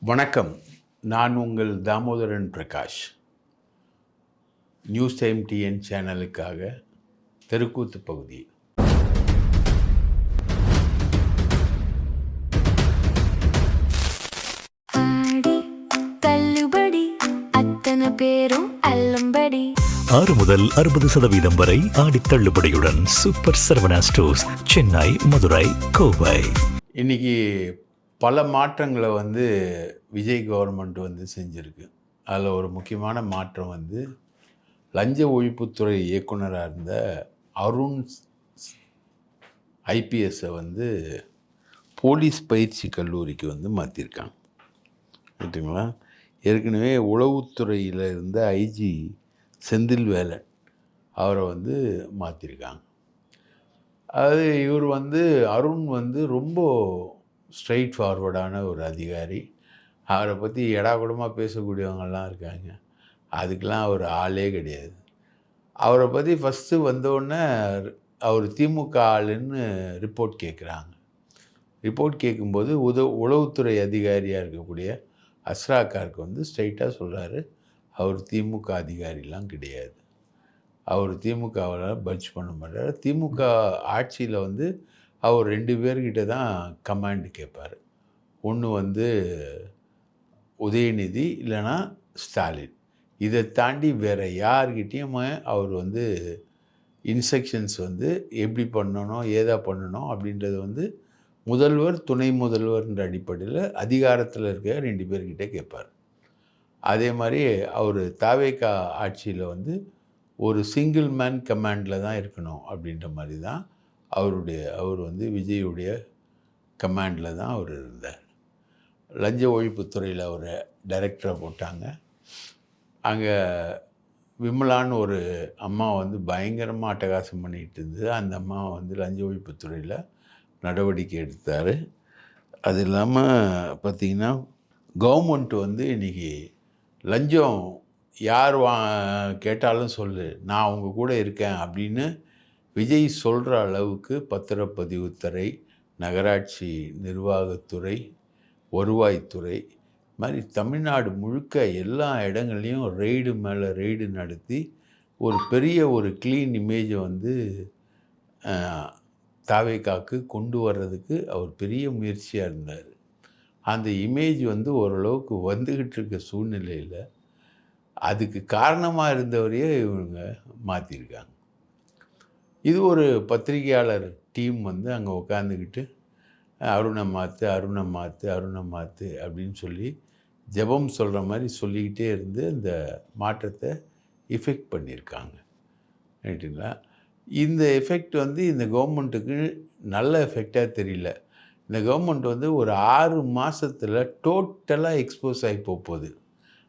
வணக்கம். நான் உங்கள் Damodaran Prakash. News time TN சேனலுக்காக தெருக்கூத்து பகுதி. ஆடி தள்ளுபடி அத்தனை பேரும் அல்லம்படி 6 முதல் 60% வரை ஆடி தள்ளுபடியுடன் சூப்பர் சரவணா ஸ்டோர்ஸ், சென்னை, மதுரை, கோவை. இன்னைக்கு பல மாற்றங்களை விஜய் கவர்மெண்ட் செஞ்சுருக்கு. அதில் ஒரு முக்கியமான மாற்றம் லஞ்ச ஒழிப்புத்துறை இயக்குனராக இருந்த அருண் ஐபிஎஸ்ஸை போலீஸ் பயிற்சி கல்லூரிக்கு மாற்றிருக்காங்க. ரைட்டுங்களா? ஏற்கனவே உளவுத்துறையில் இருந்த ஐஜி செந்தில் வேலன் அவரை மாற்றிருக்காங்க. அது இவர் அருண் ரொம்ப ஸ்ட்ரைட் ஃபார்வர்டான ஒரு அதிகாரி. அவரை பற்றி எடாகுடமாக பேசக்கூடியவங்கெல்லாம் இருக்காங்க. அதுக்கெலாம் அவர் ஆளே கிடையாது. அவரை பற்றி ஃபஸ்ட்டு வந்தோடனே அவர் திமுக ஆளுன்னு ரிப்போர்ட் கேட்குறாங்க. ரிப்போர்ட் கேட்கும்போது உளவுத்துறை அதிகாரியாக இருக்கக்கூடிய அஸ்ராக்காருக்கு ஸ்ட்ரைட்டாக சொல்கிறாரு, அவர் திமுக அதிகாரிலாம் கிடையாது, அவர் திமுகவில் பட்ஜ் பண்ண மாட்டார். திமுக ஆட்சியில் அவர் 2 பேர்கிட்ட தான் கமாண்ட் கேட்பார். ஒன்று உதயநிதி, இல்லைன்னா ஸ்டாலின். இதை தாண்டி வேறு யார்கிட்டையும் அவர் இன்ஸ்ட்ரக்ஷன்ஸ் எப்படி பண்ணணும், ஏதா பண்ணணும் அப்படின்றது முதல்வர், துணை முதல்வர்ன்ற அடிப்படையில் அதிகாரத்தில் இருக்க 2 பேர்கிட்ட கேட்பார். அதே மாதிரி அவர் தாவேகா ஆட்சியில் ஒரு சிங்கிள் மேன் கமாண்டில் தான் இருக்கணும் அப்படின்ற மாதிரி தான் அவர் விஜயுடைய கமாண்டில் தான் அவர் இருந்தார். லஞ்ச ஒழிப்புத்துறையில் அவர் டைரக்டராக போட்டாங்க. அங்கே விமலான்னு ஒரு அம்மா பயங்கரமாக அட்டகாசம் பண்ணிகிட்டு இருந்தது. அந்த அம்மா லஞ்ச ஒழிப்புத்துறையில் நடவடிக்கை எடுத்தார். அது இல்லாமல் பார்த்திங்கன்னா கவர்மெண்ட் இன்றைக்கி லஞ்சம் யார் கேட்டாலும் சொல்லு, நான் அவங்க கூட இருக்கேன் அப்படின்னு விஜய் சொல்கிற அளவுக்கு பத்திரப்பதிவுத்துறை, நகராட்சி நிர்வாகத்துறை, வருவாய்த்துறை மாதிரி தமிழ்நாடு முழுக்க எல்லா இடங்கள்லையும் ரெய்டு மேலே ரெய்டு நடத்தி ஒரு பெரிய ஒரு க்ளீன் இமேஜை தாவேகாக்கு கொண்டு வர்றதுக்கு அவர் பெரிய முயற்சியாக இருந்தார். அந்த இமேஜ் ஓரளவுக்கு வந்துக்கிட்டு இருக்க சூழ்நிலையில் அதுக்கு காரணமாக இருந்தவரையே இவங்க மாற்றிருக்காங்க. இது ஒரு பத்திரிகையாளர் டீம் அங்கே உட்காந்துக்கிட்டு அருணை மாற்று, அருணை மாற்று, அருணை மாற்று அப்படின்னு சொல்லி ஜெபம் சொல்கிற மாதிரி சொல்லிக்கிட்டே இருந்து இந்த மாற்றத்தை எஃபெக்ட் பண்ணியிருக்காங்க. ரைட்டுங்களா? இந்த எஃபெக்ட் இந்த கவர்மெண்ட்டுக்கு நல்ல எஃபெக்டாக தெரியல. இந்த கவர்மெண்ட் ஒரு 6 மாதத்தில் டோட்டலாக எக்ஸ்போஸ் ஆகி போகுது.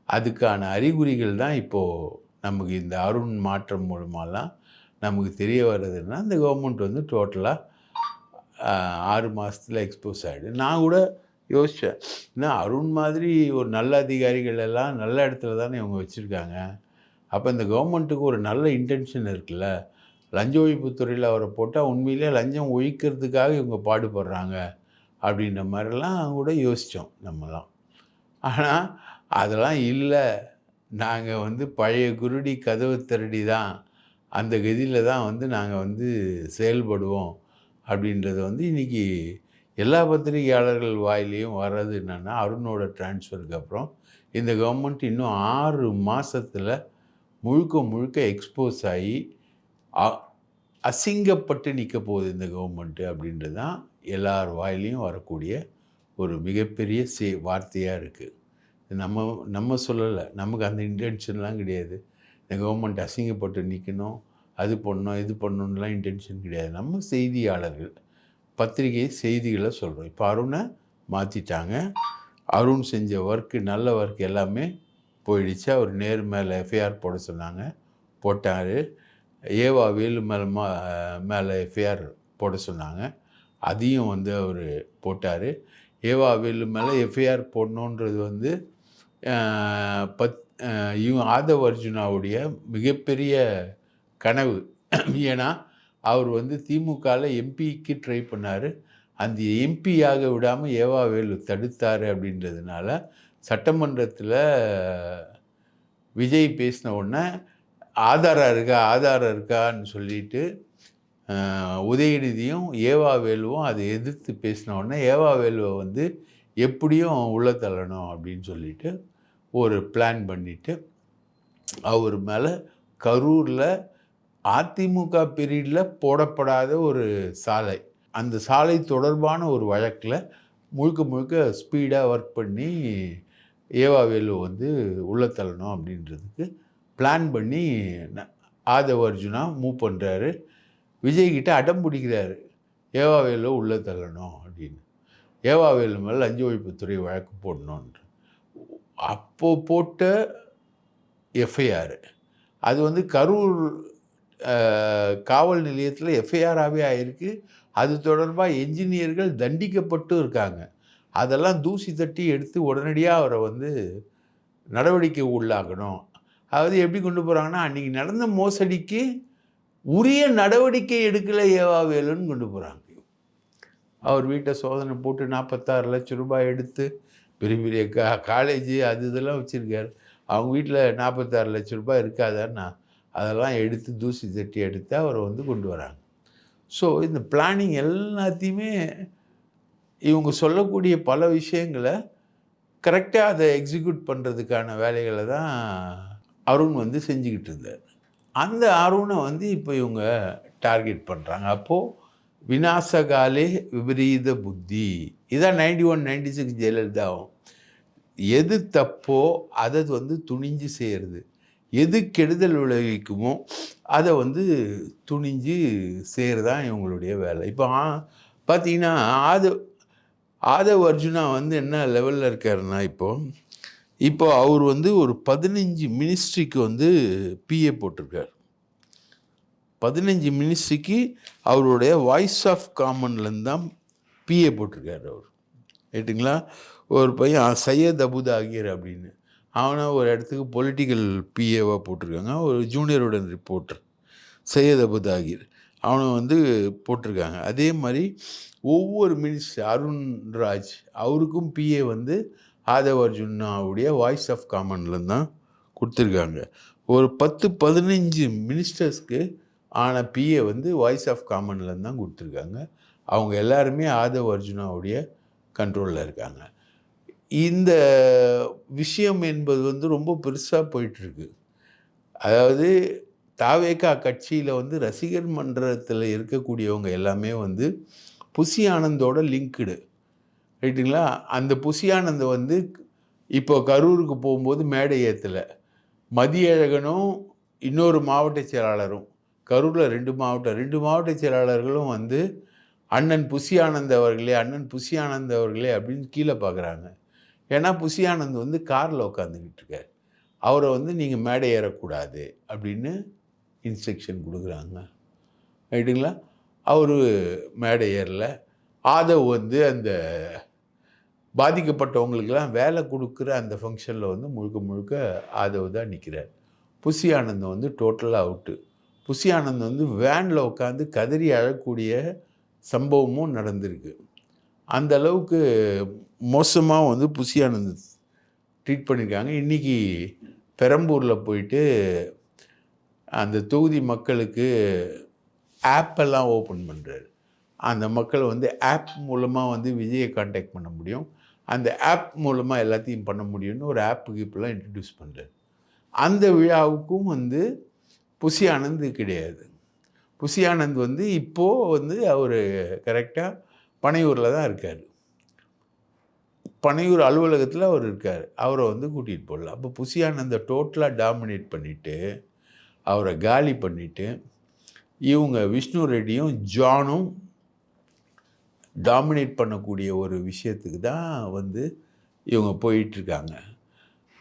அதுக்கான அறிகுறிகள் தான் இப்போது நமக்கு இந்த அருண் மாற்றம் மூலமாலாம் நமக்கு தெரிய வர்றதுன்னா, இந்த கவர்மெண்ட் டோட்டலாக 6 மாதத்தில் எக்ஸ்போஸ் ஆகிடும். நான் கூட யோசித்தேன், ஏன்னா அருண் மாதிரி ஒரு நல்ல அதிகாரிகள் எல்லாம் நல்ல இடத்துல தானே இவங்க வச்சுருக்காங்க. அப்போ இந்த கவர்மெண்ட்டுக்கு ஒரு நல்ல இன்டென்ஷன் இருக்குல்ல, லஞ்ச ஒழிப்புத்துறையில் அவரை போட்டால் உண்மையிலே லஞ்சம் ஒழிக்கிறதுக்காக இவங்க பாடுபடுறாங்க அப்படின்ற மாதிரிலாம் கூட யோசித்தோம் நம்மலாம். ஆனால் அதெல்லாம் இல்லை, நாங்கள் பழைய குருடி கதவு திரடி தான், அந்த கதியில் தான் நாங்கள் செயல்படுவோம் அப்படின்றது இன்றைக்கி எல்லா பத்திரிகையாளர்கள் வாயிலையும் வர்றது என்னென்னா, அருணோட டிரான்ஸ்ஃபருக்கு அப்புறம் இந்த கவர்மெண்ட் இன்னும் 6 மாதத்தில் முழுக்க முழுக்க எக்ஸ்போஸ் ஆகி அசிங்கப்பட்டு நிற்க போகுது இந்த கவர்மெண்ட்டு அப்படின்றது தான் எல்லார் வாயிலையும் வரக்கூடிய ஒரு மிகப்பெரிய வார்த்தையாக இருக்குது. நம்ம சொல்லலை, நமக்கு அந்த இன்டென்ஷன்லாம் கிடையாது. இந்த கவர்மெண்ட் அசிங்கப்பட்டு நிற்கணும், அது பண்ணணும், இது பண்ணணும்லாம் இன்டென்ஷன் கிடையாது. நம்ம செய்தியாளர்கள் பத்திரிகை செய்திகளை சொல்கிறோம். இப்போ அருணை மாற்றிட்டாங்க. அருண் செஞ்ச ஒர்க்கு, நல்ல ஒர்க் எல்லாமே போயிடுச்சு. அவர் நேரு மேலே எஃப்ஐஆர் போட சொன்னாங்க, போட்டார். ஏவா வேலு மேலே எஃப்ஐஆர் போட சொன்னாங்க, அதையும் அவர் போட்டார். ஏவா வேலு மேலே எஃப்ஐஆர் போடணுன்றது ஆதவ் அர்ஜுனாவுடைய மிகப்பெரிய கனவு. ஏன்னா அவர் திமுகவில் எம்பிக்கு ட்ரை பண்ணார், அந்த எம்பியாக விடாமல் ஏவாவேலு தடுத்தார் அப்படின்றதுனால சட்டமன்றத்தில் விஜய் பேசின உடனே ஆதாரம் இருக்கான்னு சொல்லிட்டு உதயநிதியும் ஏவாவேலுவும் அதை எதிர்த்து பேசின உடனே ஏவாவேலுவை வந்து எப்படியும் உள்ள தள்ளணும் அப்படின்னு சொல்லிட்டு ஒரு பிளான் பண்ணிவிட்டு அவர் மேலே கரூரில் அதிமுக பீரியடில் போடப்படாத ஒரு சாலை, அந்த சாலை தொடர்பான ஒரு வழக்கில் முழுக்க ஸ்பீடாக ஒர்க் பண்ணி ஏவாவேலு வந்து உள்ள தள்ளணும் அப்படின்றதுக்கு பிளான் பண்ணி ஆதவ அர்ஜுனா மூவ் பண்ணுறாரு. விஜய்கிட்ட அடம் பிடிக்கிறாரு, ஏவாவேலு உள்ளே தள்ளணும் அப்படின்னு. ஏவாவேலு மேலே லஞ்ச ஒழிப்புத்துறை வழக்கு போடணுன்ற அப்போது போட்ட எஃப்ஐஆர் அது வந்து கரூர் காவல் நிலையத்தில் எஃப்ஐஆராகவே ஆகிருக்கு. அது தொடர்பாக என்ஜினியர்கள் தண்டிக்கப்பட்டும் இருக்காங்க. அதெல்லாம் தூசி தட்டி எடுத்து உடனடியாக அவரை வந்து நடவடிக்கை உள்ளாக்கணும். அதாவது எப்படி கொண்டு போகிறாங்கன்னா, அன்றைக்கி நடந்த மோசடிக்கு உரிய நடவடிக்கை எடுக்கலை ஏவாவேலுன்னு கொண்டு போகிறாங்க. அவர் வீட்டை சோதனை போட்டு 46 லட்சம் ரூபாய் எடுத்து பெரிய காலேஜு அது இதெல்லாம் வச்சுருக்காரு. அவங்க வீட்டில் 46 லட்சம் ரூபாய் இருக்காதான்னா அதெல்லாம் எடுத்து தூசி தட்டி எடுத்து அவரை வந்து கொண்டு வராங்க. ஸோ இந்த பிளானிங் எல்லாத்தையுமே இவங்க சொல்லக்கூடிய பல விஷயங்களை கரெக்டாக அதை எக்ஸிக்யூட் பண்ணுறதுக்கான வேலைகளை தான் அருண் வந்து செஞ்சுக்கிட்டு இருந்தார். அந்த அருணை வந்து இப்போ இவங்க டார்கெட் பண்ணுறாங்க. அப்போது விநாசகாலே விபரீத புத்தி, இதான் 91, 96 ஜெயலலிதாவும். எது தப்போ அதை வந்து துணிஞ்சு செய்கிறது, எது கெடுதல் விளைவிக்குமோ அதை வந்து துணிஞ்சு செய்கிறது தான் இவங்களுடைய வேலை. இப்போ பார்த்தீங்கன்னா ஆதவ் அர்ஜுனா வந்து என்ன லெவலில் இருக்காருன்னா, இப்போ அவர் வந்து ஒரு 15 மினிஸ்ட்ரிக்கு வந்து பிஏ போட்டிருக்கார். 15 மினிஸ்ட்ரிக்கு அவருடைய வாய்ஸ் ஆஃப் காமன்லேருந்து தான் பிஏ போட்டிருக்கார் அவர். ரைட்டுங்களா? ஒரு பையன் சையத் அபுதாகிர் அப்படின்னு, அவனை ஒரு இடத்துக்கு பொலிட்டிக்கல் பிஏவாக போட்டிருக்காங்க. ஒரு ஜூனியருடன் ரிப்போர்ட்டர் சையத் அபுதாகிர், அவனை வந்து போட்டிருக்காங்க. அதே மாதிரி ஒவ்வொரு மினிஸ்டர் அருண்ராஜ் அவருக்கும் பிஏ வந்து ஆதவ் அர்ஜுனாவுடைய வாய்ஸ் ஆஃப் காமன்லேருந்து தான் கொடுத்துருக்காங்க. ஒரு 10-15 மினிஸ்டர்ஸ்க்கு ஆன பிஏ வந்து வாய்ஸ் ஆஃப் காமன்லேருந்து தான் கொடுத்துருக்காங்க. அவங்க எல்லாருமே ஆதவ் அர்ஜுனாவுடைய கண்ட்ரோலில் இருக்காங்க. இந்த விஷயம் என்பது வந்து ரொம்ப பெருசாக போயிட்டுருக்கு. அதாவது தாவேகா கட்சியில் வந்து ரசிகர் மன்றத்தில் இருக்கக்கூடியவங்க எல்லாமே வந்து புசி ஆனந்தோட லிங்க்டு. ரைட்டுங்களா? அந்த புசி ஆனந்த் வந்து இப்போ கரூருக்கு போகும்போது மேடை ஏற்றலை. மதியழகனும் இன்னொரு மாவட்ட செயலாளரும், கரூரில் 2 மாவட்ட செயலாளர்களும் வந்து அண்ணன் புசி ஆனந்த் அவர்களே அப்படின்னு கீழே பார்க்குறாங்க. ஏன்னா புசி ஆனந்த் வந்து காரில் உட்காந்துக்கிட்டு இருக்கார். அவரை வந்து நீங்கள் மேடை ஏறக்கூடாது அப்படின்னு இன்ஸ்ட்ரக்ஷன் கொடுக்குறாங்க. ரைட்டுங்களா? அவர் மேடை ஏறல. ஆதவ் வந்து அந்த பாதிக்கப்பட்டவங்களுக்கெல்லாம் வேலை கொடுக்குற அந்த ஃபங்க்ஷனில் வந்து முழுக்க ஆதவ் தான் நிற்கிறார். புசி ஆனந்த் வந்து டோட்டலாக அவுட்டு. புசி ஆனந்த் வந்து வேனில் உட்காந்து கதறி அழக்கூடிய சம்பவமும் நடந்திருக்கு. அந்த அளவுக்கு மோசமாக வந்து புசி ஆனந்த் ட்ரீட் பண்ணியிருக்காங்க. இன்றைக்கி பெரம்பூரில் போயிட்டு அந்த தொகுதி மக்களுக்கு ஆப்பெல்லாம் ஓப்பன் பண்ணுறாரு. அந்த மக்கள் வந்து ஆப் மூலமாக வந்து விஜயை கான்டாக்ட் பண்ண முடியும், அந்த ஆப் மூலமாக எல்லாத்தையும் பண்ண முடியும்னு ஒரு ஆப்புக்கு இப்போலாம் இன்ட்ரடியூஸ் பண்ணுறாரு. அந்த விழாவுக்கும் வந்து புசி ஆனந்த் கிடையாது. புசி ஆனந்த் வந்து இப்போது வந்து அவர் கரெக்டாக பனையூரில் தான் இருக்கார். பனையூர் அலுவலகத்தில் அவர் இருக்கார். அவரை வந்து கூட்டிகிட்டு போடல. அப்போ புசி ஆனந்தை டோட்டலாக டாமினேட் பண்ணிவிட்டு அவரை காலி பண்ணிவிட்டு இவங்க விஷ்ணு ரெட்டியும் ஜானும் டாமினேட் பண்ணக்கூடிய ஒரு விஷயத்துக்கு தான் வந்து இவங்க போயிட்டுருக்காங்க.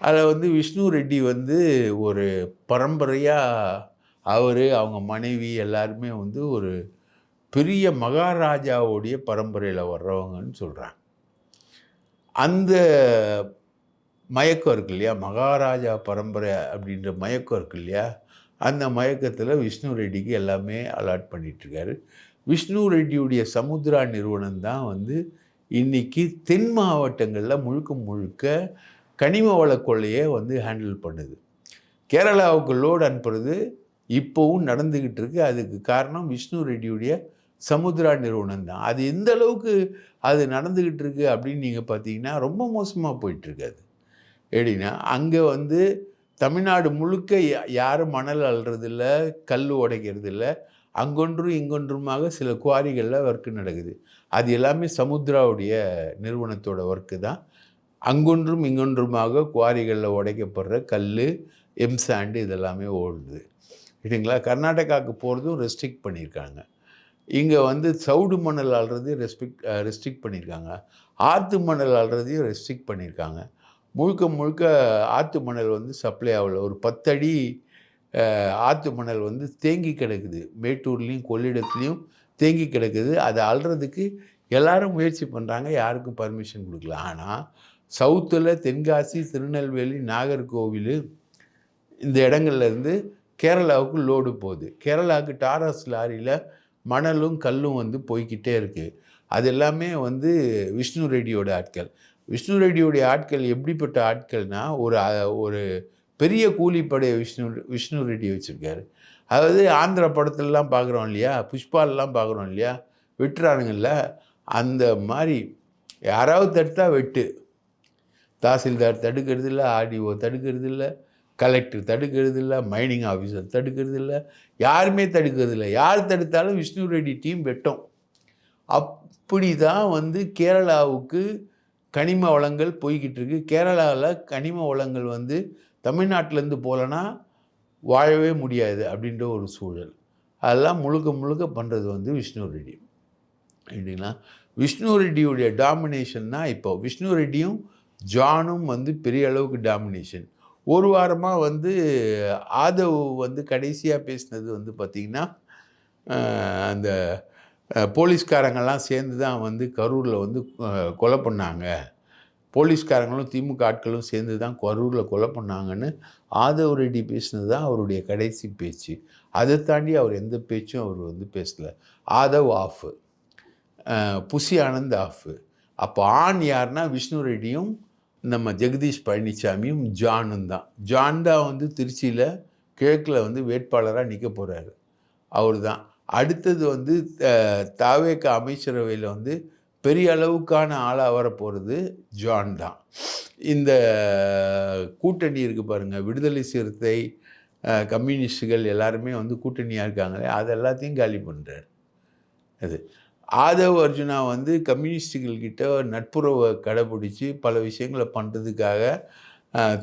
அதில் வந்து விஷ்ணு ரெட்டி வந்து ஒரு பரம்பரையாக அவங்க மனைவி எல்லாருமே வந்து ஒரு பெரிய மகாராஜாவுடைய பரம்பரையில் வர்றவங்கன்னு சொல்கிறாங்க. அந்த மயக்கம் இருக்கு இல்லையா, மகாராஜா பரம்பரை அப்படின்ற மயக்கம் இருக்கு இல்லையா, அந்த மயக்கத்தில் விஷ்ணு ரெட்டிக்கு எல்லாமே அலாட் பண்ணிகிட்ருக்காரு. விஷ்ணு ரெட்டியுடைய சமுத்ரா நிறுவனம் தான் வந்து இன்னைக்கு தென் மாவட்டங்களில் முழுக்க முழுக்க கனிம வள கொள்ளையை வந்து ஹேண்டில் பண்ணுது. கேரளாவுக்கு லோடு அனுப்புறது இப்போவும் நடந்துக்கிட்டு இருக்கு. அதுக்கு காரணம் விஷ்ணு ரெட்டியுடைய சமுத்ரா நிறுவனம் தான். அது எந்த அளவுக்கு அது நடந்துக்கிட்டு இருக்கு அப்படின்னு நீங்கள் பார்த்தீங்கன்னா ரொம்ப மோசமாக போயிட்டுருக்கு. அது எப்படின்னா அங்கே வந்து தமிழ்நாடு முழுக்க யாரும் மணல் அள்ளுறதில்ல, கல் உடைக்கிறதில்ல. அங்கொன்றும் இங்கொன்றுமாக சில குவாரிகளில் ஒர்க்கு நடக்குது. அது எல்லாமே சமுத்ராவுடைய நிறுவனத்தோட ஒர்க்கு தான். அங்கொன்றும் இங்கொன்றுமாக குவாரிகளில் உடைக்கப்படுற கல், எம்சாண்டு இதெல்லாமே ஓடுது. சரிங்களா? கர்நாடகாவுக்கு போகிறதும் ரெஸ்ட்ரிக்ட் பண்ணியிருக்காங்க. இங்கே வந்து சவுடு மணல் அள்ளுறதையும் ரெஸ்ட்ரிக்ட் பண்ணியிருக்காங்க. ஆற்று மணல் அள்ளுறதையும் ரெஸ்ட்ரிக்ட் பண்ணியிருக்காங்க. முழுக்க முழுக்க ஆற்று மணல் வந்து சப்ளை ஆகல. ஒரு 10 அடி ஆற்று மணல் வந்து தேங்கி கிடக்குது. மேட்டூர்லேயும் கொள்ளிடத்துலேயும் தேங்கி கிடக்குது. அதை அள்ளுறதுக்கு எல்லாரும் முயற்சி பண்ணுறாங்க, யாருக்கும் பர்மிஷன் கொடுக்கல. ஆனால் சவுத்தில் தென்காசி, திருநெல்வேலி, நாகர்கோவில் இந்த இடங்கள்லேருந்து கேரளாவுக்கு லோடு போகுது. கேரளாவுக்கு டாரஸ் லாரியில் மணலும் கல்லும் வந்து போய்கிட்டே இருக்குது. அது எல்லாமே வந்து விஷ்ணு ரெட்டியோட ஆட்கள். விஷ்ணு ரெட்டியோடைய ஆட்கள் எப்படிப்பட்ட ஆட்கள்னால் ஒரு பெரிய கூலிப்படையை விஷ்ணு ரெட்டி வச்சுருக்காரு. அதாவது ஆந்திரா படத்துலலாம் பார்க்குறோம் இல்லையா, புஷ்பாலெலாம் பார்க்குறோம் இல்லையா, வெட்டுறானுங்கள்ல, அந்த மாதிரி யாராவது தடுத்தா வெட்டு. தாசில்தார் தடுக்கிறது இல்லை, ஆர்டிஓ தடுக்கிறது இல்லை, கலெக்டர் தடுக்கிறது இல்லை, மைனிங் ஆஃபீஸர் தடுக்கிறது இல்லை, யாருமே தடுக்கிறது இல்லை. யார் தடுத்தாலும் விஷ்ணு ரெட்டி டீம் வெட்டும். அப்படி தான் வந்து கேரளாவுக்கு கனிம வளங்கள் போய்கிட்டு இருக்கு. கேரளாவில் கனிம வளங்கள் வந்து தமிழ்நாட்டிலேருந்து போகலன்னா வாழவே முடியாது அப்படின்ற ஒரு சூழல். அதெல்லாம் முழுக்க முழுக்க பண்ணுறது வந்து விஷ்ணு ரெட்டி. இல்லைங்களா? விஷ்ணு ரெட்டியுடைய டாமினேஷன் தான் இப்போ. விஷ்ணு ரெட்டியும் ஜானும் வந்து பெரிய அளவுக்கு டாமினேஷன். ஒரு வாரமாக வந்து ஆதவ் வந்து கடைசியாக பேசினது வந்து பார்த்திங்கன்னா, அந்த போலீஸ்காரங்கள்லாம் சேர்ந்து தான் வந்து கரூரில் வந்து கொலை பண்ணாங்க, போலீஸ்காரங்களும் திமுக ஆட்களும் சேர்ந்து தான் கரூரில் கொலை பண்ணாங்கன்னு ஆதவ் ரெட்டி பேசினது தான் அவருடைய கடைசி பேச்சு. அதை தாண்டி அவர் எந்த பேச்சும் அவர் வந்து பேசலை. Aadhav off, Bussy Anand off. அப்போ ஆண் யாருன்னா விஷ்ணு ரெட்டியும் நம்ம ஜெகதீஷ் பழனிசாமியும் ஜானும் தான். ஜான் தான் வந்து திருச்சியில் கிழக்கில் வந்து வேட்பாளராக நிற்க போகிறாரு. அவர் தான். அடுத்தது வந்து தாவேக அமைச்சரவையில் வந்து பெரிய அளவுக்கான ஆளாக வர போகிறது ஜான் தான். இந்த கூட்டணி இருக்குது பாருங்கள், விடுதலை சிறுத்தை, கம்யூனிஸ்டுகள் எல்லாருமே வந்து கூட்டணியாக இருக்காங்களே, அது எல்லாத்தையும் காலி பண்ணுறார். அது ஆதவ் அர்ஜுனா வந்து கம்யூனிஸ்டுகள்கிட்ட நட்புறவை கடைப்பிடிச்சி பல விஷயங்களை பண்ணுறதுக்காக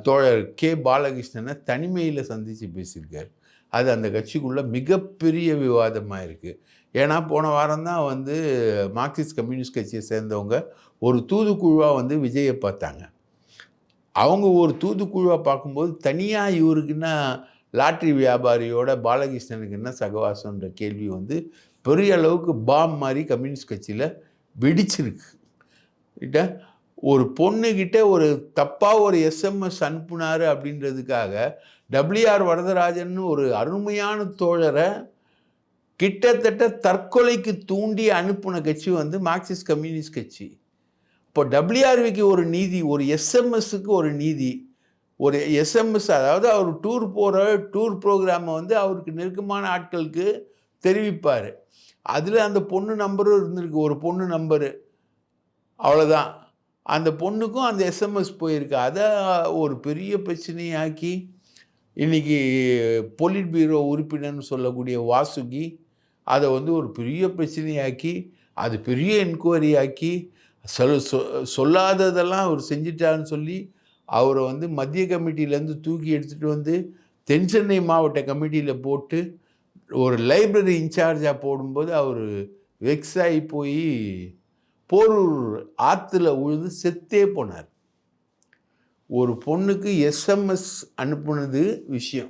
தோழர் கே பாலகிருஷ்ணனை தனிமையில் சந்தித்து பேசியிருக்கார். அது அந்த கட்சிக்குள்ளே மிகப்பெரிய விவாதமாக இருக்குது. ஏன்னா போன வாரம் தான் வந்து மார்க்சிஸ்ட் கம்யூனிஸ்ட் கட்சியை சேர்ந்தவங்க ஒரு தூதுக்குழுவாக வந்து விஜயை பார்த்தாங்க. அவங்க ஒரு தூதுக்குழுவாக பார்க்கும்போது தனியாக இவருக்குன்னா லாட்ரி வியாபாரியோட பாலகிருஷ்ணனுக்கு என்ன சகவாசம்ன்ற கேள்வி வந்து பெரிய அளவுக்கு பாம் மாதிரி கம்யூனிஸ்ட் கட்சியில் வெடிச்சிருக்கு. கிட்ட ஒரு பொண்ணுக்கிட்ட ஒரு தப்பாக ஒரு எஸ்எம்எஸ் அனுப்புனார் அப்படின்றதுக்காக WR வரதராஜன் ஒரு அருமையான தோழரை கிட்டத்தட்ட தற்கொலைக்கு தூண்டி அனுப்புன கட்சி வந்து மார்க்சிஸ்ட் கம்யூனிஸ்ட் கட்சி. இப்போ WRவிக்கு ஒரு நீதி, ஒரு எஸ்எம்எஸ்க்கு ஒரு நீதி. ஒரு எஸ்எம்எஸ், அதாவது அவர் டூர் ப்ரோக்ராமை வந்து அவருக்கு நெருக்கமான ஆட்களுக்கு தெரிவிப்பார். அதில் அந்த பொண்ணு நம்பரும் இருந்திருக்கு, ஒரு பொண்ணு நம்பரு, அவ்வளோதான். அந்த பொண்ணுக்கும் அந்த எஸ்எம்எஸ் போயிருக்கு. அதை ஒரு பெரிய பிரச்சனையாக்கி இன்றைக்கி பொலிட் பியூரோ உறுப்பினர்னு சொல்லக்கூடிய வாசுகி அதை வந்து ஒரு பெரிய பிரச்சனையாக்கி அது பெரிய என்கொயரி ஆக்கி சொல்லாததெல்லாம் அவர் செஞ்சிட்டான்னு சொல்லி அவரை வந்து மத்திய கமிட்டியிலேருந்து தூக்கி எடுத்துகிட்டு வந்து தென் சென்னை மாவட்ட கமிட்டியில் போட்டு ஒரு லைப்ரரி இன்சார்ஜாக போடும்போது அவர் வெக்ஸ் ஆகி போய் போரூர் ஆற்றுல உழுது செத்தே போனார். ஒரு பொண்ணுக்கு எஸ்எம்எஸ் அனுப்புனது விஷயம்,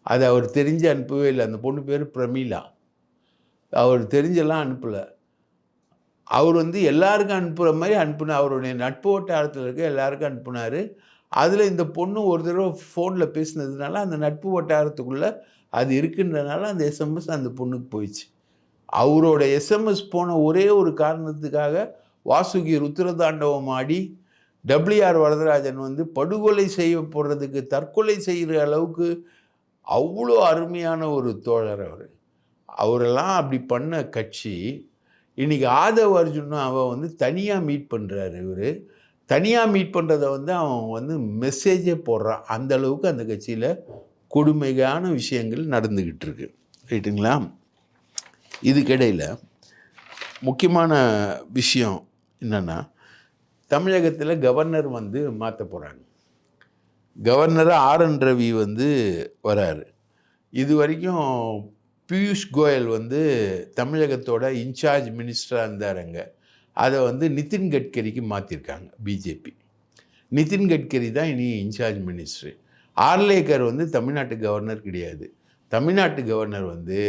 அது அவர் தெரிஞ்சு அனுப்பவே இல்லை. அந்த பொண்ணு பேர் பிரமீளா. அவர் தெரிஞ்செல்லாம் அனுப்பலை. அவர் வந்து எல்லாருக்கும் அனுப்புகிற மாதிரி அனுப்புனார். அவருடைய நட்பு வட்டாரத்தில் இருக்க எல்லாருக்கும் அனுப்புனார். அதில் இந்த பொண்ணு ஒரு தடவை ஃபோனில் பேசினதுனால அந்த நட்பு வட்டாரத்துக்குள்ளே அது இருக்குன்றனால அந்த எஸ்எம்எஸ் அந்த பொண்ணுக்கு போயிடுச்சு. அவரோட எஸ்எம்எஸ் போன ஒரே ஒரு காரணத்துக்காக வாசுகி ருத்ரதாண்டவம் ஆடி WR வரதராஜன் வந்து படுகொலை செய்யப்படுறதுக்கு தற்கொலை செய்கிற அளவுக்கு அவ்வளோ அருமையான ஒரு தோழர் அவர். அவரெல்லாம் அப்படி பண்ண கட்சி இன்றைக்கி ஆதவ் அர்ஜுனும் அவன் வந்து தனியாக மீட் பண்ணுறாரு. இவர் தனியாக மீட் பண்ணுறத வந்து அவன் வந்து மெசேஜே போடுறான். அந்த அளவுக்கு அந்த கட்சியில் கொடுமையான விஷயங்கள் நடந்துக்கிட்டு இருக்கு. ரைட்டுங்களா? இதுக்கிடையில் முக்கியமான விஷயம் என்னென்னா, தமிழகத்தில் கவர்னர் வந்து மாற்ற போகிறாங்க. கவர்னராக RN ரவி வந்து வராரு. இது வரைக்கும் பியூஷ் கோயல் வந்து தமிழகத்தோட இன்சார்ஜ் மினிஸ்டராக இருந்தாருங்க. அதை வந்து நிதின் கட்கரிக்கு மாற்றிருக்காங்க பிஜேபி. நிதின் கட்கரி தான் இனி இன்சார்ஜ் மினிஸ்டர். ஆர்லேக்கர் வந்து தமிழ்நாட்டு கவர்னர் கிடையாது. தமிழ்நாட்டு கவர்னர் வந்து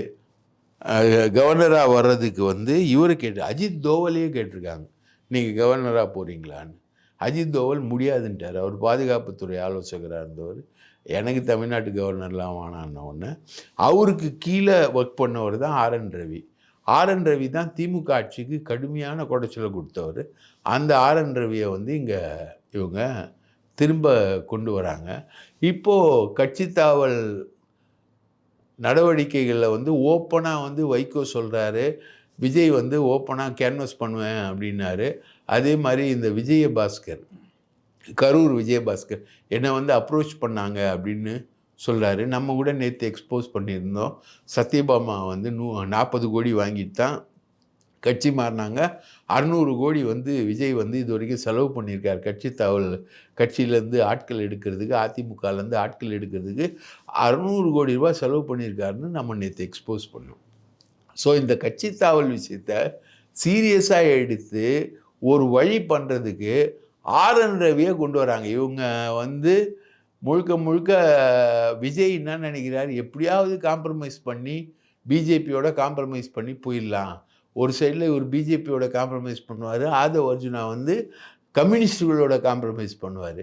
கவர்னராக வர்றதுக்கு வந்து இவரை அஜித் தோவலையே கேட்டிருக்காங்க, நீங்கள் கவர்னராக போகிறீங்களான்னு. அஜித் தோவல் முடியாதுன்ட்டார். அவர் பாதுகாப்புத்துறை ஆலோசகராக இருந்தவர். எனக்கு தமிழ்நாட்டு கவர்னர்லாம் வேணான்ன உடனே அவருக்கு கீழே ஒர்க் பண்ணவர் தான் RN ரவி. RN ரவி தான் திமுக ஆட்சிக்கு கடுமையான குடைச்சலை கொடுத்தவர். அந்த RN ரவியை வந்து இங்கே இவங்க திரும்ப கொண்டு வராங்க. இப்போது கட்சி தாவல் நடவடிக்கைகளில் வந்து ஓப்பனாக வந்து வைகோ சொல்கிறாரு, விஜய் வந்து ஓப்பனாக கேன்வஸ் பண்ணுவேன் அப்படின்னாரு. அதே மாதிரி இந்த விஜயபாஸ்கர், கரூர் விஜயபாஸ்கர் என்னை வந்து அப்ரோச் பண்ணாங்க அப்படின்னு சொல்கிறாரு. நம்ம கூட நேற்று எக்ஸ்போஸ் பண்ணியிருந்தோம். சத்யபாமா வந்து 40 கோடி வாங்கிட்டு தான் கட்சி மாறினாங்க. 600 கோடி வந்து விஜய் வந்து இது வரைக்கும் செலவு பண்ணியிருக்கார் கட்சி தாவல் கட்சியிலேருந்து ஆட்கள் எடுக்கிறதுக்கு, அதிமுகலேருந்து ஆட்கள் எடுக்கிறதுக்கு 600 கோடி ரூபாய் செலவு பண்ணியிருக்காருன்னு நம்ம நேற்று எக்ஸ்போஸ் பண்ணோம். ஸோ இந்த கட்சி தாவல் விஷயத்தை சீரியஸாக எடுத்து ஒரு வழி பண்ணுறதுக்கு RN ரவியை கொண்டு வராங்க. இவங்க வந்து முழுக்க முழுக்க விஜய் என்ன நினைக்கிறார், எப்படியாவது காம்ப்ரமைஸ் பண்ணி பிஜேபியோட காம்ப்ரமைஸ் பண்ணி போயிடலாம். ஒரு சைடில் இவர் பிஜேபியோட காம்ப்ரமைஸ் பண்ணுவார், ஆதவ் அர்ஜுனா வந்து கம்யூனிஸ்டுகளோட காம்ப்ரமைஸ் பண்ணுவார்.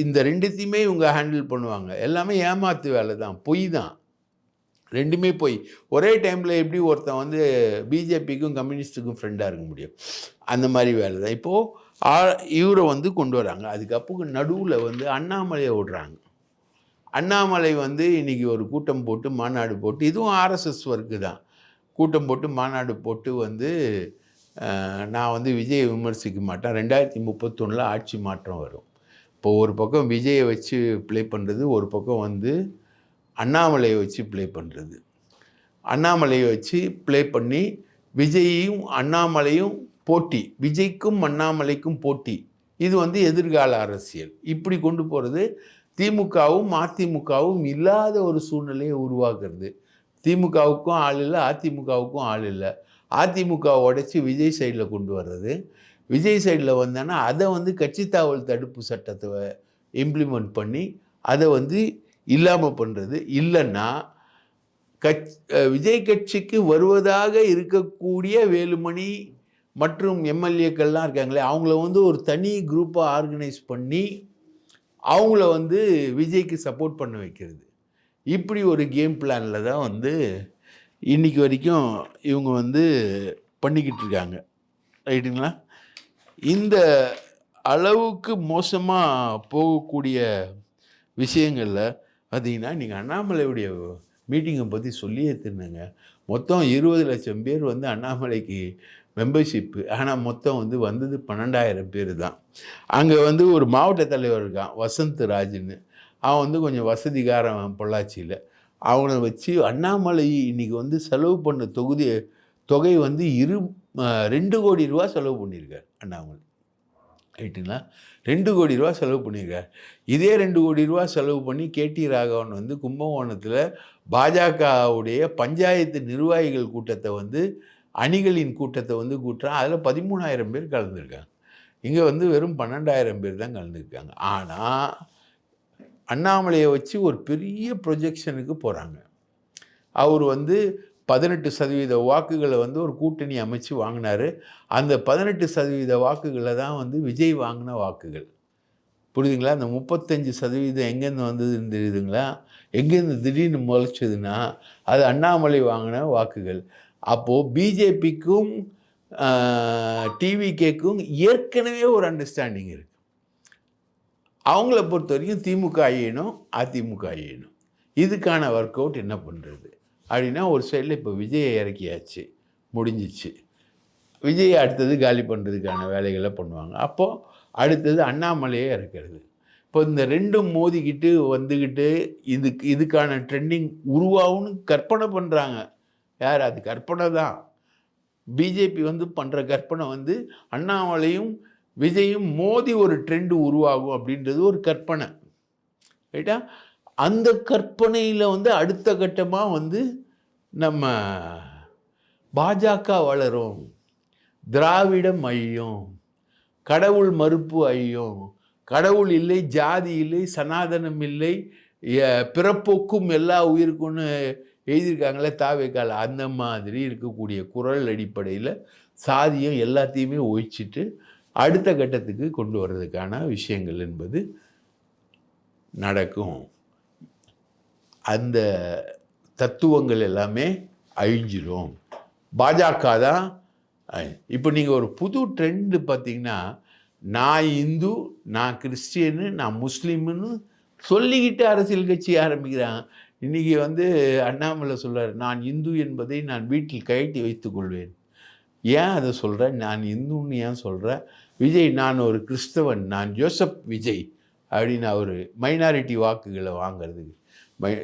இந்த ரெண்டுத்தையுமே இவங்க ஹேண்டில் பண்ணுவாங்க. எல்லாமே ஏமாத்து வேலை தான், பொய் தான், ரெண்டுமே போய் ஒரே டைமில் எப்படி ஒருத்தன் வந்து பிஜேபிக்கும் கம்யூனிஸ்ட்டுக்கும் ஃப்ரெண்டாக இருக்க முடியும்? அந்த மாதிரி வேலை தான். இப்போது இவரை வந்து கொண்டு வராங்க. அதுக்கப்புறம் நடுவில் வந்து அண்ணாமலையை விடுறாங்க. அண்ணாமலை வந்து இன்றைக்கி ஒரு கூட்டம் போட்டு மாநாடு போட்டு, இதுவும் RSS ஒர்க்கு தான், கூட்டம் போட்டு மாநாடு போட்டு வந்து நான் வந்து விஜயை விமர்சிக்க மாட்டேன், 2031 ஆட்சி மாற்றம் வரும். இப்போது ஒரு பக்கம் விஜயை வச்சு ப்ளே பண்ணுறது, ஒரு பக்கம் வந்து அண்ணாமலையை வச்சு ப்ளே பண்ணுறது. அண்ணாமலையை வச்சு ப்ளே பண்ணி விஜயையும் அண்ணாமலையும் போட்டி, விஜய்க்கும் அண்ணாமலைக்கும் போட்டி. இது வந்து எதிர்கால அரசியல். இப்படி கொண்டு போகிறது திமுகவும் அதிமுகவும் இல்லாத ஒரு சூழ்நிலையை உருவாக்குறது. திமுகவுக்கும் ஆள் இல்லை, அதிமுகவுக்கும் ஆள் இல்லை. அதிமுகவை உடைச்சி விஜய் சைடில் கொண்டு வர்றது. விஜய் சைடில் வந்தோன்னா அதை வந்து கட்சி தாவல் தடுப்பு சட்டத்தை இம்ப்ளிமெண்ட் பண்ணி அதை வந்து இல்லாமல் பண்ணுறது. இல்லைன்னா விஜய் கட்சிக்கு வருவதாக இருக்கக்கூடிய வேலுமணி மற்றும் எம்எல்ஏக்கள்லாம் இருக்காங்களே, அவங்கள வந்து ஒரு தனி குரூப்பாக ஆர்கனைஸ் பண்ணி அவங்கள வந்து விஜய்க்கு சப்போர்ட் பண்ண வைக்கிறது. இப்படி ஒரு கேம் பிளானில் தான் வந்து இன்றைக்கி வரைக்கும் இவங்க வந்து பண்ணிக்கிட்டு இருக்காங்க. ரைட்டுங்களா? இந்த அளவுக்கு மோசமாக போகக்கூடிய விஷயங்களில் பார்த்தீங்கன்னா, நீங்கள் அண்ணாமலையுடைய மீட்டிங்கை பற்றி சொல்லியே திருந்தங்க. மொத்தம் 20 லட்சம் பேர் வந்து அண்ணாமலைக்கு மெம்பர்ஷிப்பு. ஆனால் மொத்தம் வந்து வந்தது 12,000 பேர் தான். அங்கே வந்து ஒரு மாவட்ட தலைவர் இருக்கான், வசந்த் ராஜ்னு. அவன் வந்து கொஞ்சம் வசதிக்காரன் பொள்ளாச்சியில். அவனை வச்சு அண்ணாமலை இன்றைக்கி வந்து செலவு பண்ண தொகை வந்து 2 கோடி ரூபா செலவு பண்ணியிருக்கார் அண்ணாமலை. ரைட்டுங்களா? 2 கோடி ரூபா செலவு பண்ணியிருக்கார். இதே 2 கோடி ரூபா செலவு பண்ணி KT ராகவன் வந்து கும்பகோணத்தில் பாஜகவுடைய பஞ்சாயத்து நிர்வாகிகள் கூட்டத்தை வந்து அணிகளின் கூட்டத்தை வந்து கூட்டுறான். அதில் 13,000 பேர் கலந்துருக்காங்க. இங்கே வந்து வெறும் 12,000 பேர் தான் கலந்துருக்காங்க. ஆனால் அண்ணாமலையை வச்சு ஒரு பெரிய ப்ரொஜெக்ஷனுக்கு போகிறாங்க. அவர் வந்து 18% வாக்குகளை வந்து ஒரு கூட்டணி அமைச்சு வாங்கினார். அந்த 18% வாக்குகளை தான் வந்து விஜய் வாங்கின வாக்குகள். புரியுதுங்களா? அந்த 35% எங்கேருந்து வந்ததுன்னு தெரியுதுங்களா? எங்கேருந்து திடீர்னு முளைச்சதுன்னா அது அண்ணாமலை வாங்கின வாக்குகள். அப்போது பிஜேபிக்கும் டிவிகேக்கும் ஏற்கனவே ஒரு அண்டர்ஸ்டாண்டிங் இருக்குது. அவங்கள பொறுத்த வரைக்கும் திமுக அழியணும், அதிமுக அழியணும். இதுக்கான ஒர்க் அவுட் என்ன பண்ணுறது அப்படின்னா, ஒரு சைடில் இப்போ விஜயை இறக்கியாச்சு, முடிஞ்சிச்சு. விஜய் அடுத்தது காலி பண்ணுறதுக்கான வேலைகளை பண்ணுவாங்க. அப்போது அடுத்தது அண்ணாமலையே இறக்கிறது. இப்போ இந்த ரெண்டும் மோதிக்கிட்டு வந்துக்கிட்டு இதுக்கான ட்ரெண்டிங் உருவாகும்னு கற்பனை பண்ணுறாங்க. யார்? அது கற்பனை தான். பிஜேபி பண்ணுற கற்பனை அண்ணாமலையும் விஜயும் மோதி ஒரு ட்ரெண்டு உருவாகும் அப்படின்றது ஒரு கற்பனை, ரைட்டா? அந்த கற்பனையில் அடுத்த கட்டமாக நம்ம பாஜக வளரும், திராவிடம் அழியும், கடவுள் மறுப்பு அழியும், கடவுள் இல்லை, ஜாதி இல்லை, சனாதனம் இல்லை, பிறப்போக்கும் எல்லா உயிருக்கும்னு எழுதியிருக்காங்களே தாவேக்கால, அந்த மாதிரி இருக்கக்கூடிய குரல் அடிப்படையில் சாதியம் எல்லாத்தையுமே ஒழிச்சிட்டு அடுத்த கட்டத்துக்கு கொண்டு வர்றதுக்கான விஷயங்கள் என்பது நடக்கும். அந்த தத்துவங்கள் எல்லாமே அழிஞ்சிடும். பாஜக தான். இப்போ நீங்கள் ஒரு புது ட்ரெண்டு பார்த்தீங்கன்னா, நான் இந்து, நான் கிறிஸ்டியனு, நான் முஸ்லீமுன்னு சொல்லிக்கிட்டு அரசியல் கட்சி ஆரம்பிக்கிறாங்க. இன்றைக்கி அண்ணாமலை சொல்கிறார், நான் இந்து என்பதை நான் வீட்டில் கழட்டி வைத்துக்கொள்வேன். ஏன் அதை சொல்கிறேன்? நான் இந்துன்னு ஏன் சொல்கிறேன்? விஜய், நான் ஒரு கிறிஸ்தவன், நான் ஜோசப் விஜய் அப்படின்னு அவர் மைனாரிட்டி வாக்குகளை வாங்கிறதுக்கு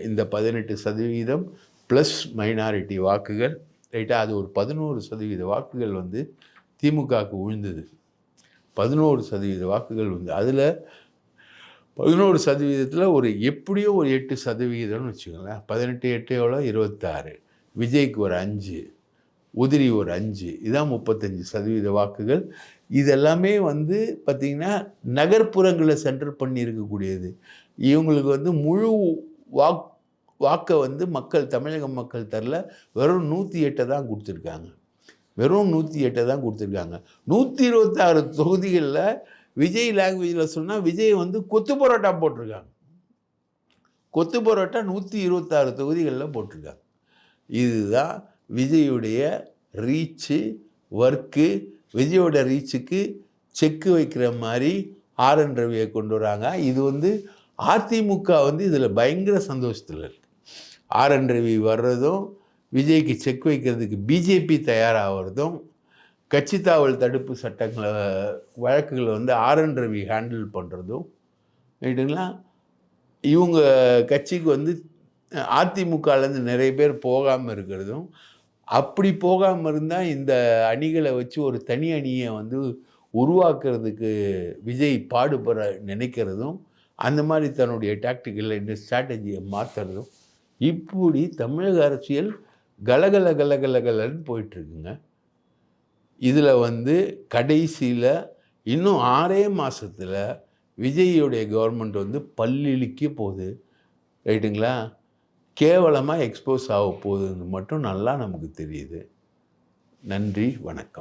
இந்த 18% ப்ளஸ் மைனாரிட்டி வாக்குகள், ரைட்டாக, அது ஒரு 11% வாக்குகள் திமுகவுக்கு விழுந்தது. 11% வாக்குகள் அதில் 11%ல் ஒரு எப்படியோ ஒரு 8%ன்னு வச்சுக்கோங்களேன். 18 8 எவ்வளோ? 26. விஜய்க்கு ஒரு 5, உதிரி ஒரு 5, இதான் 35% வாக்குகள். இதெல்லாமே பார்த்திங்கன்னா நகர்ப்புறங்களை சென்டர் பண்ணி இருக்கக்கூடியது. இவங்களுக்கு முழு வாக்கை மக்கள், தமிழக மக்கள் தரல, வெறும் 108 தான் கொடுத்துருக்காங்க. வெறும் 108 தான் கொடுத்துருக்காங்க. 126 தொகுதிகளில் விஜய் லாங்குவேஜில் சொன்னால் விஜய் கொத்து பரோட்டா போட்டிருக்காங்க. கொத்து பரோட்டா 126 தொகுதிகளில் போட்டிருக்காங்க. இதுதான் விஜயுடைய ரீச்சு, ஒர்க்கு. விஜயோட ரீச்சுக்கு செக்கு வைக்கிற மாதிரி RN ரவியை கொண்டு வராங்க. இது அதிமுக இதில் பயங்கர சந்தோஷத்தில் இருக்குது. RN ரவி வர்றதும், விஜய்க்கு செக் வைக்கிறதுக்கு பிஜேபி தயாராகிறதும், கட்சி தாவல் தடுப்பு சட்டங்களை வழக்குகளை RN ரவி ஹேண்டில் பண்ணுறதும், ரைட்டுங்களா? இவங்க கட்சிக்கு அதிமுகலேருந்து நிறைய பேர் போகாமல் இருக்கிறதும், அப்படி போகாமல் இருந்தால் இந்த அணிகளை வச்சு ஒரு தனி அணியை உருவாக்குறதுக்கு விஜய் பாடுபட நினைக்கிறதும், அந்த மாதிரி தன்னுடைய டாக்டிக்கல் இந்த ஸ்ட்ராட்டஜியை மாற்றுறதும், இப்படி தமிழக அரசியல் கலகலன்னு போயிட்டுருக்குங்க. இதில் கடைசியில் இன்னும் 6 மாதத்தில் விஜயோடைய கவர்மெண்ட் பல்லிழிக்க போகுது, ரைட்டுங்களா? கேவலமாக எக்ஸ்போஸ் ஆக போகுதுன்னு மட்டும் நல்லா நமக்கு தெரியுது. நன்றி, வணக்கம்.